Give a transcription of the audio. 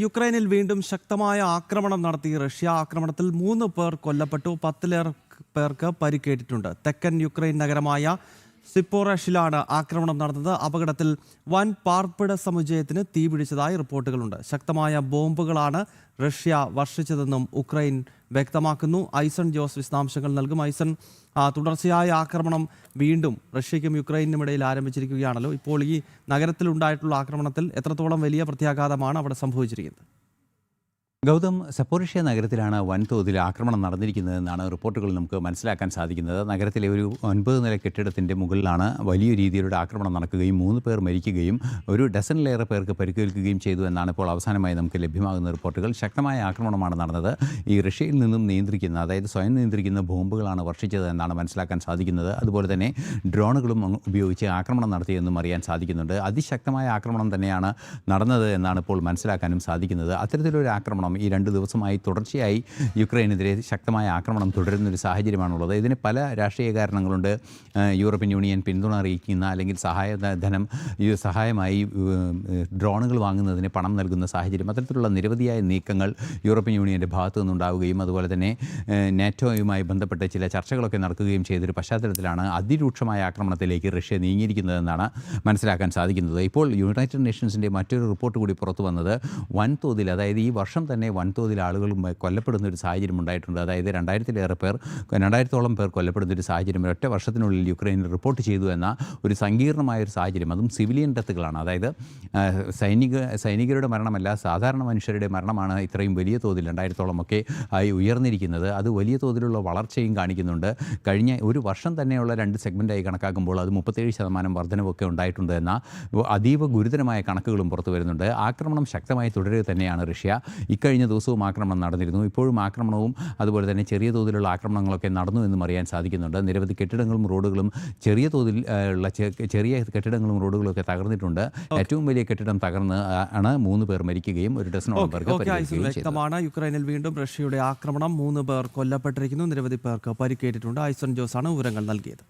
യുക്രൈനിൽ വീണ്ടും ശക്തമായ ആക്രമണം നടത്തി റഷ്യ. ആക്രമണത്തിൽ 3 പേർ കൊല്ലപ്പെട്ടു, 10ലേറെ പേർക്ക് പരിക്കേറ്റിട്ടുണ്ട്. തെക്കൻ യുക്രൈൻ നഗരമായ സിപ്പോറഷിലാണ് ആക്രമണം നടന്നത്. അപകടത്തിൽ വൻ പാർപ്പിട സമുച്ചയത്തിന് തീപിടിച്ചതായി റിപ്പോർട്ടുകളുണ്ട്. ശക്തമായ ബോംബുകളാണ് റഷ്യ വർഷിച്ചതെന്നും ഉക്രൈൻ വ്യക്തമാക്കുന്നു. ഐസൺ ജോസ് വിശദാംശങ്ങൾ നൽകും. ഐസൺ, തുടർച്ചയായ ആക്രമണം വീണ്ടും റഷ്യയ്ക്കും യുക്രൈനും ഇടയിൽ ആരംഭിച്ചിരിക്കുകയാണല്ലോ. ഇപ്പോൾ ഈ നഗരത്തിലുണ്ടായിട്ടുള്ള ആക്രമണത്തിൽ എത്രത്തോളം വലിയ പ്രത്യാഘാതമാണ് അവിടെ സംഭവിച്ചിരിക്കുന്നത്? ഗൗതം, സപ്പോറിഷ്യ നഗരത്തിലാണ് വൻതോതിൽ ആക്രമണം നടന്നിരിക്കുന്നതെന്നാണ് റിപ്പോർട്ടുകൾ നമുക്ക് മനസ്സിലാക്കാൻ സാധിക്കുന്നത്. നഗരത്തിലെ ഒരു 9 നില കെട്ടിടത്തിൻ്റെ മുകളിലാണ് വലിയ രീതിയിലുള്ള ആക്രമണം നടക്കുകയും 3 പേർ മരിക്കുകയും ഒരു ഡസനിലേറെ പേർക്ക് പരിക്കേൽക്കുകയും ചെയ്തു എന്നാണ് ഇപ്പോൾ അവസാനമായി നമുക്ക് ലഭ്യമാകുന്ന റിപ്പോർട്ടുകൾ. ശക്തമായ ആക്രമണമാണ് നടന്നത്. ഈ റഷ്യയിൽ നിന്നും നിയന്ത്രിക്കുന്ന, അതായത് സ്വയം നിയന്ത്രിക്കുന്ന ബോംബുകളാണ് വർഷിച്ചത് എന്നാണ് മനസ്സിലാക്കാൻ സാധിക്കുന്നത്. അതുപോലെ തന്നെ ഡ്രോണുകളും ഉപയോഗിച്ച് ആക്രമണം നടത്തിയെന്നും അറിയാൻ സാധിക്കുന്നുണ്ട്. അതിശക്തമായ ആക്രമണം തന്നെയാണ് നടന്നത് എന്നാണ് ഇപ്പോൾ മനസ്സിലാക്കാനും സാധിക്കുന്നത്. അത്തരത്തിലൊരു ആക്രമണം ഈ 2 ദിവസമായി തുടർച്ചയായി യുക്രൈനെതിരെ ശക്തമായ ആക്രമണം തുടരുന്നൊരു സാഹചര്യമാണുള്ളത്. ഇതിന് പല രാഷ്ട്രീയ കാരണങ്ങളുണ്ട്. യൂറോപ്യൻ യൂണിയൻ പിന്തുണ അറിയിക്കുന്ന, അല്ലെങ്കിൽ സഹായമായി ഡ്രോണുകൾ വാങ്ങുന്നതിന് പണം നൽകുന്ന സാഹചര്യം, അത്തരത്തിലുള്ള നിരവധിയായ നീക്കങ്ങൾ യൂറോപ്യൻ യൂണിയൻ്റെ ഭാഗത്തു നിന്നുണ്ടാവുകയും അതുപോലെ തന്നെ നാറ്റോയുമായി ബന്ധപ്പെട്ട് ചില ചർച്ചകളൊക്കെ നടക്കുകയും ചെയ്തൊരു പശ്ചാത്തലത്തിലാണ് അതിരൂക്ഷമായ ആക്രമണത്തിലേക്ക് റഷ്യ നീങ്ങിയിരിക്കുന്നതെന്നാണ് മനസ്സിലാക്കാൻ സാധിക്കുന്നത്. ഇപ്പോൾ യുണൈറ്റഡ് നേഷൻസിൻ്റെ മറ്റൊരു റിപ്പോർട്ട് കൂടി പുറത്തു വന്നത് വൻതോതിൽ, അതായത് ഈ വർഷം തന്നെ വൻതോതിൽ ആളുകൾ കൊല്ലപ്പെടുന്ന ഒരു സാഹചര്യം ഉണ്ടായിട്ടുണ്ട്. അതായത് 2000-ഓളം പേർ കൊല്ലപ്പെടുന്ന ഒരു സാഹചര്യം ഒറ്റ വർഷത്തിനുള്ളിൽ യുക്രൈനിൽ റിപ്പോർട്ട് ചെയ്തു എന്ന ഒരു സങ്കീർണമായൊരു സാഹചര്യം. അതും സിവിലിയൻ ഡെത്തുകളാണ്. അതായത് സൈനികരുടെ മരണമല്ല, സാധാരണ മനുഷ്യരുടെ മരണമാണ് ഇത്രയും വലിയ തോതിൽ 2000-ഓളം ഒക്കെ ആയി ഉയർന്നിരിക്കുന്നത്. അത് വലിയ തോതിലുള്ള വളർച്ചയും കാണിക്കുന്നുണ്ട്. കഴിഞ്ഞ ഒരു വർഷം തന്നെയുള്ള 2 സെഗ്മെൻറ്റായി കണക്കാക്കുമ്പോൾ അത് 37% വർധനവൊക്കെ ഉണ്ടായിട്ടുണ്ട് എന്ന അതീവ ഗുരുതരമായ കണക്കുകളും പുറത്തു വരുന്നുണ്ട്. ആക്രമണം ശക്തമായി തുടരുക തന്നെയാണ് റഷ്യ. ഇക്കഴിഞ്ഞ ദിവസവും ആക്രമണം നടന്നിരുന്നു. ഇപ്പോഴും ആക്രമണവും അതുപോലെ തന്നെ ചെറിയ തോതിലുള്ള ആക്രമണങ്ങളൊക്കെ നടന്നു എന്നും അറിയാൻ സാധിക്കുന്നുണ്ട്. നിരവധി കെട്ടിടങ്ങളും റോഡുകളും ചെറിയ തോതിൽ ഉള്ള ചെറിയ കെട്ടിടങ്ങളും റോഡുകളും ഒക്കെ തകർന്നിട്ടുണ്ട്. ഏറ്റവും വലിയ കെട്ടിടം തകർന്ന് ആണ് 3 പേർ മരിക്കുകയും ഒരു ഡസനോളം പേർക്ക് പരിക്കേൽക്കുകയും വ്യക്തമാണ്. യുക്രൈനിൽ വീണ്ടും റഷ്യയുടെ ആക്രമണം, 3 പേർ കൊല്ലപ്പെട്ടിരിക്കുന്നു, നിരവധി പേർക്ക് പരിക്കേറ്റിട്ടുണ്ട്. ഐസൺ ജോസാണ് വിവരങ്ങൾ നൽകിയത്.